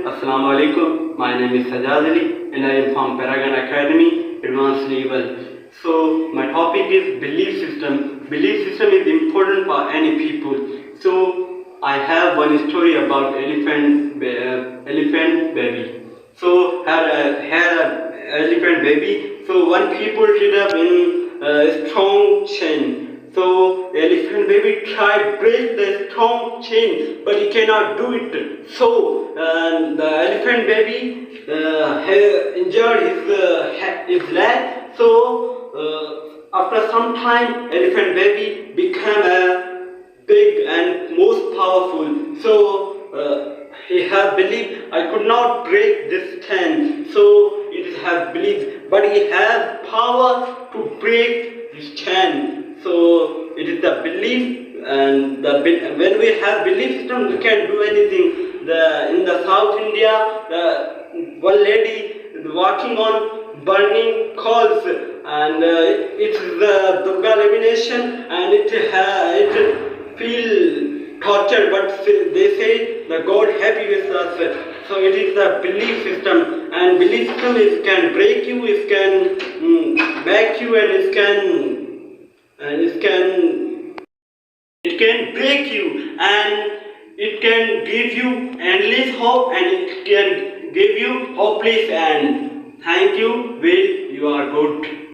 Assalamu alaikum. My name is Sajad Ali and I am from Paragon Academy, Advanced Level. So my topic is belief system. Belief system is important for any people. So I have one story about elephant baby. So had a elephant baby. So one people did up in a strong chain. So the elephant baby tried break the strong chain, but he cannot do it. So the elephant baby injured his leg. So after some time, elephant baby became a big and most powerful. So he had believed I could not break this chain. So it is have believed, but he has power to break this chain. So it is the belief, and when we have belief system, we can do anything. In the South India, one lady is walking on burning coals, and it is the Durga elimination, and it feel tortured, but they say the God happy with us. So it is the belief system, and belief system is can break you, it can back you, and it can break you, and it can give you endless hope, and it can give you hopeless end. Thank you. Will you are good.